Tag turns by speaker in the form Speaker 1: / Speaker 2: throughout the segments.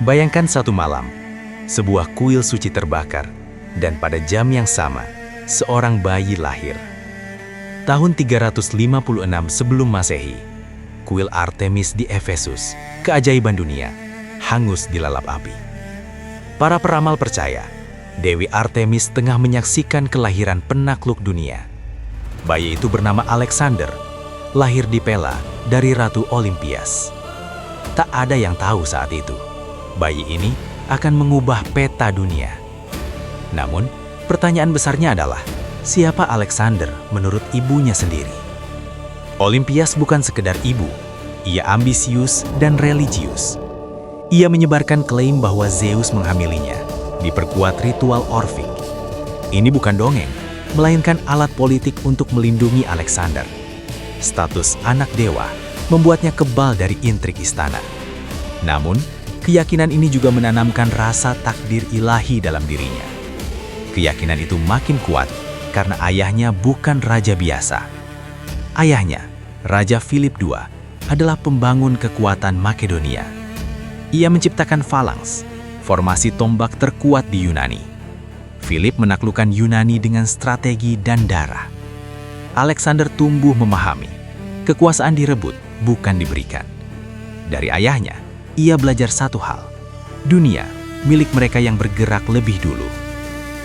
Speaker 1: Bayangkan satu malam, sebuah kuil suci terbakar, dan pada jam yang sama, seorang bayi lahir. Tahun 356 sebelum Masehi, kuil Artemis di Efesus, keajaiban dunia, hangus dilalap api. Para peramal percaya, Dewi Artemis tengah menyaksikan kelahiran penakluk dunia. Bayi itu bernama Alexander, lahir di Pella dari Ratu Olimpias. Tak ada yang tahu saat itu, bayi ini akan mengubah peta dunia. Namun, pertanyaan besarnya adalah, siapa Alexander menurut ibunya sendiri? Olimpias bukan sekedar ibu, ia ambisius dan religius. Ia menyebarkan klaim bahwa Zeus menghamilinya, diperkuat ritual Orphik. Ini bukan dongeng, melainkan alat politik untuk melindungi Alexander. Status anak dewa membuatnya kebal dari intrik istana. Namun, keyakinan ini juga menanamkan rasa takdir ilahi dalam dirinya. Keyakinan itu makin kuat karena ayahnya bukan raja biasa. Ayahnya, Raja Philip II, adalah pembangun kekuatan Makedonia. Ia menciptakan Phalanx, formasi tombak terkuat di Yunani. Philip menaklukkan Yunani dengan strategi dan darah. Alexander tumbuh memahami, kekuasaan direbut, bukan diberikan. Dari ayahnya, ia belajar satu hal, dunia milik mereka yang bergerak lebih dulu.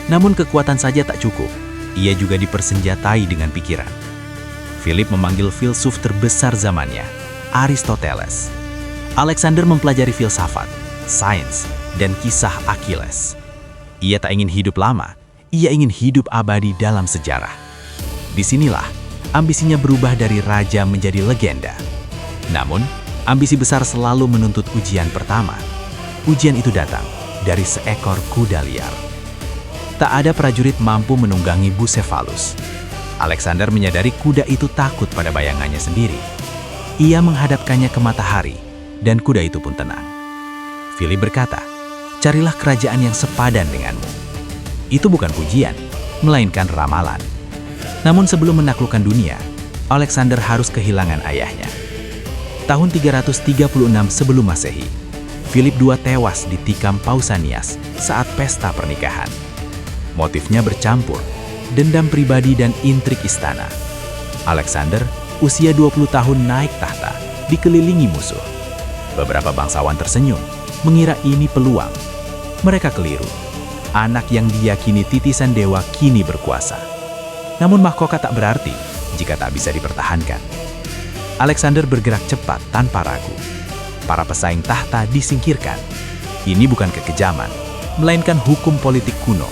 Speaker 1: Namun kekuatan saja tak cukup, ia juga dipersenjatai dengan pikiran. Philip memanggil filsuf terbesar zamannya, Aristoteles. Alexander mempelajari filsafat, sains, dan kisah Achilles. Ia tak ingin hidup lama, ia ingin hidup abadi dalam sejarah. Disinilah, ambisinya berubah dari raja menjadi legenda. Namun, ambisi besar selalu menuntut ujian pertama. Ujian itu datang dari seekor kuda liar. Tak ada prajurit mampu menunggangi Bucephalus. Alexander menyadari kuda itu takut pada bayangannya sendiri. Ia menghadapkannya ke matahari, dan kuda itu pun tenang. Philip berkata, carilah kerajaan yang sepadan denganmu. Itu bukan pujian, melainkan ramalan. Namun sebelum menaklukkan dunia, Alexander harus kehilangan ayahnya. Tahun 336 sebelum Masehi, Philip II tewas ditikam Pausanias saat pesta pernikahan. Motifnya bercampur, dendam pribadi dan intrik istana. Alexander, usia 20 tahun naik tahta, dikelilingi musuh. Beberapa bangsawan tersenyum, mengira ini peluang. Mereka keliru. Anak yang diyakini titisan dewa kini berkuasa. Namun mahkota tak berarti jika tak bisa dipertahankan. Alexander bergerak cepat tanpa ragu. Para pesaing tahta disingkirkan. Ini bukan kekejaman, melainkan hukum politik kuno.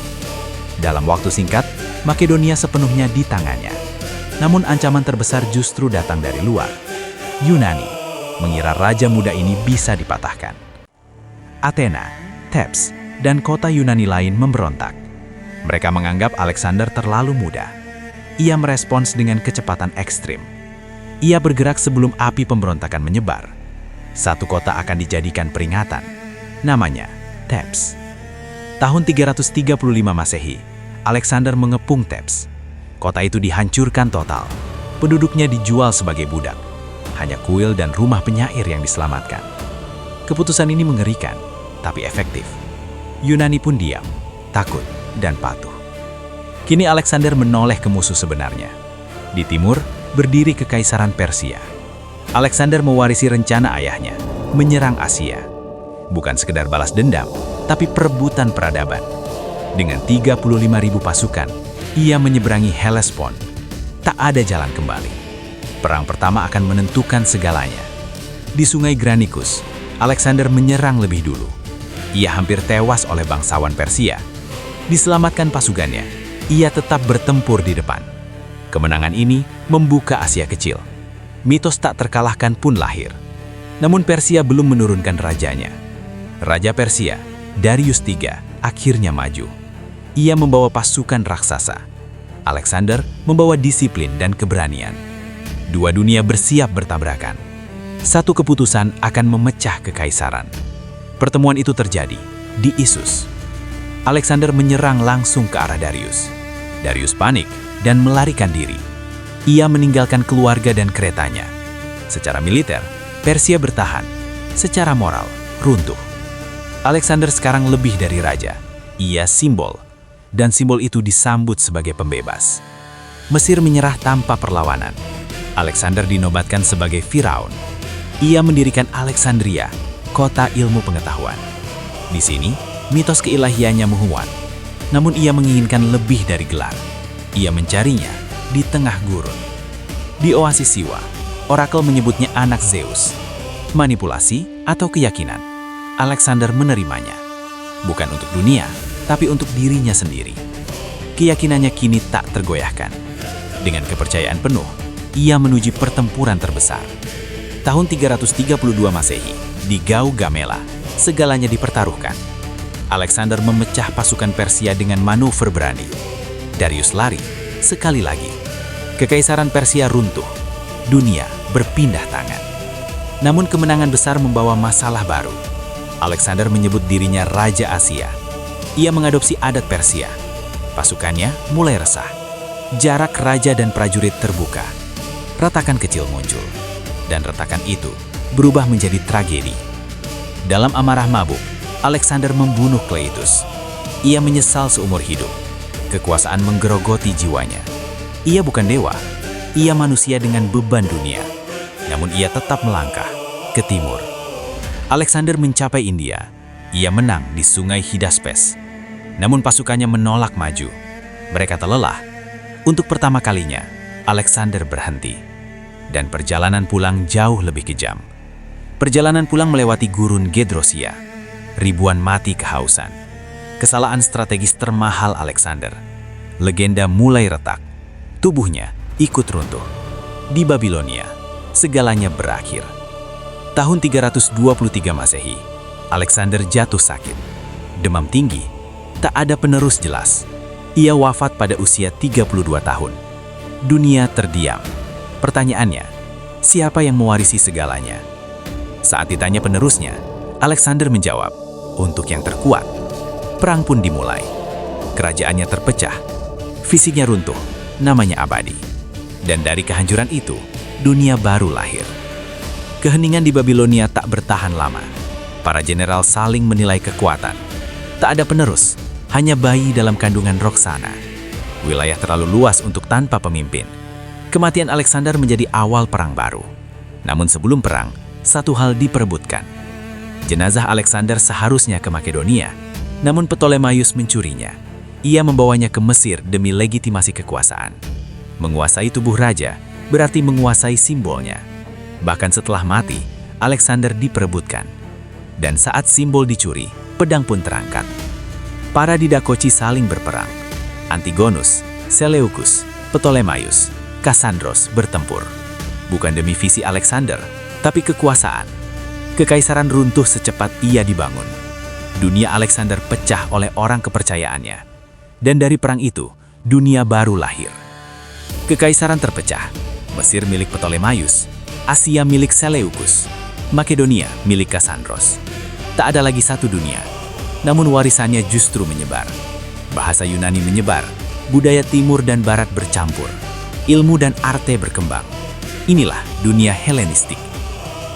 Speaker 1: Dalam waktu singkat, Makedonia sepenuhnya di tangannya. Namun ancaman terbesar justru datang dari luar. Yunani mengira raja muda ini bisa dipatahkan. Athena, Thebes, dan kota Yunani lain memberontak. Mereka menganggap Alexander terlalu muda. Ia merespons dengan kecepatan ekstrim. Ia bergerak sebelum api pemberontakan menyebar. Satu kota akan dijadikan peringatan. Namanya Thebes. Tahun 335 Masehi, Alexander mengepung Thebes. Kota itu dihancurkan total. Penduduknya dijual sebagai budak. Hanya kuil dan rumah penyair yang diselamatkan. Keputusan ini mengerikan, tapi efektif. Yunani pun diam, takut, dan patuh. Kini Alexander menoleh ke musuh sebenarnya. Di timur, berdiri Kekaisaran Persia. Alexander mewarisi rencana ayahnya, menyerang Asia. Bukan sekedar balas dendam, tapi perebutan peradaban. Dengan 35.000 pasukan, ia menyeberangi Hellespont. Tak ada jalan kembali. Perang pertama akan menentukan segalanya. Di Sungai Granicus, Alexander menyerang lebih dulu. Ia hampir tewas oleh bangsawan Persia. Diselamatkan pasukannya, ia tetap bertempur di depan. Kemenangan ini membuka Asia kecil. Mitos tak terkalahkan pun lahir. Namun Persia belum menurunkan rajanya. Raja Persia, Darius III, akhirnya maju. Ia membawa pasukan raksasa. Alexander membawa disiplin dan keberanian. Dua dunia bersiap bertabrakan. Satu keputusan akan memecah kekaisaran. Pertemuan itu terjadi di Issus. Alexander menyerang langsung ke arah Darius. Darius panik dan melarikan diri. Ia meninggalkan keluarga dan keretanya. Secara militer, Persia bertahan. Secara moral, runtuh. Alexander sekarang lebih dari raja. Ia simbol, dan simbol itu disambut sebagai pembebas. Mesir menyerah tanpa perlawanan. Alexander dinobatkan sebagai Firaun. Ia mendirikan Alexandria, kota ilmu pengetahuan. Di sini, mitos keilahiannya menguat. Namun ia menginginkan lebih dari gelar. Ia mencarinya di tengah gurun. Di oasis Siwa, orakel menyebutnya anak Zeus. Manipulasi atau keyakinan, Alexander menerimanya. Bukan untuk dunia, tapi untuk dirinya sendiri. Keyakinannya kini tak tergoyahkan. Dengan kepercayaan penuh, ia menuju pertempuran terbesar. Tahun 332 Masehi, di Gaugamela, segalanya dipertaruhkan. Alexander memecah pasukan Persia dengan manuver berani. Darius lari, sekali lagi. Kekaisaran Persia runtuh. Dunia berpindah tangan. Namun kemenangan besar membawa masalah baru. Alexander menyebut dirinya Raja Asia. Ia mengadopsi adat Persia. Pasukannya mulai resah. Jarak raja dan prajurit terbuka. Retakan kecil muncul. Dan retakan itu berubah menjadi tragedi. Dalam amarah mabuk, Alexander membunuh Cleitus. Ia menyesal seumur hidup. Kekuasaan menggerogoti jiwanya. Ia bukan dewa. Ia manusia dengan beban dunia. Namun ia tetap melangkah ke timur. Alexander mencapai India. Ia menang di sungai Hydaspes. Namun pasukannya menolak maju. Mereka terlelah. Untuk pertama kalinya, Alexander berhenti. Dan perjalanan pulang jauh lebih kejam. Perjalanan pulang melewati gurun Gedrosia. Ribuan mati kehausan. Kesalahan strategis termahal Alexander. Legenda mulai retak. Tubuhnya ikut runtuh. Di Babilonia, segalanya berakhir. Tahun 323 Masehi, Alexander jatuh sakit. Demam tinggi, tak ada penerus jelas. Ia wafat pada usia 32 tahun. Dunia terdiam. Pertanyaannya, siapa yang mewarisi segalanya? Saat ditanya penerusnya, Alexander menjawab, untuk yang terkuat. Perang pun dimulai. Kerajaannya terpecah. Fisiknya runtuh, namanya abadi. Dan dari kehancuran itu, dunia baru lahir. Keheningan di Babilonia tak bertahan lama. Para jenderal saling menilai kekuatan. Tak ada penerus, hanya bayi dalam kandungan Roxana. Wilayah terlalu luas untuk tanpa pemimpin. Kematian Alexander menjadi awal perang baru. Namun sebelum perang, satu hal diperebutkan. Jenazah Alexander seharusnya ke Makedonia, namun Ptolemaios mencurinya. Ia membawanya ke Mesir demi legitimasi kekuasaan. Menguasai tubuh raja berarti menguasai simbolnya. Bahkan setelah mati, Alexander diperebutkan. Dan saat simbol dicuri, pedang pun terangkat. Para Didakochi saling berperang. Antigonus, Seleucus, Ptolemaios, Kassandros bertempur. Bukan demi visi Alexander, tapi kekuasaan. Kekaisaran runtuh secepat ia dibangun. Dunia Alexander pecah oleh orang kepercayaannya. Dan dari perang itu, dunia baru lahir. Kekaisaran terpecah. Mesir milik Ptolemaios, Asia milik Seleucus, Makedonia milik Kassandros. Tak ada lagi satu dunia. Namun warisannya justru menyebar. Bahasa Yunani menyebar, budaya timur dan barat bercampur. Ilmu dan arte berkembang. Inilah dunia Helenistik.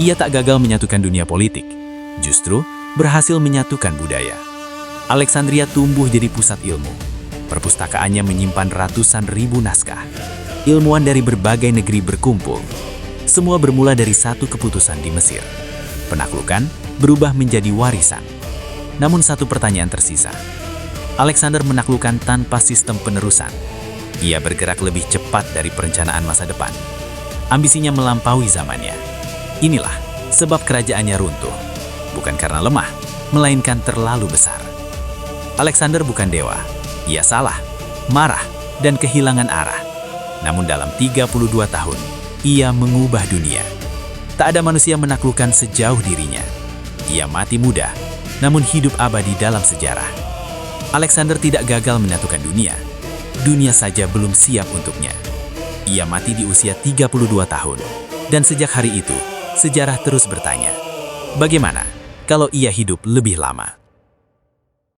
Speaker 1: Ia tak gagal menyatukan dunia politik, justru berhasil menyatukan budaya. Alexandria tumbuh jadi pusat ilmu. Perpustakaannya menyimpan ratusan ribu naskah. Ilmuwan dari berbagai negeri berkumpul. Semua bermula dari satu keputusan di Mesir. Penaklukan berubah menjadi warisan. Namun satu pertanyaan tersisa. Alexander menaklukkan tanpa sistem penerusan. Ia bergerak lebih cepat dari perencanaan masa depan. Ambisinya melampaui zamannya. Inilah sebab kerajaannya runtuh. Bukan karena lemah, melainkan terlalu besar. Alexander bukan dewa. Ia salah, marah, dan kehilangan arah. Namun dalam 32 tahun, ia mengubah dunia. Tak ada manusia menaklukkan sejauh dirinya. Ia mati muda, namun hidup abadi dalam sejarah. Alexander tidak gagal menyatukan dunia. Dunia saja belum siap untuknya. Ia mati di usia 32 tahun. Dan sejak hari itu, sejarah terus bertanya, bagaimana kalau ia hidup lebih lama?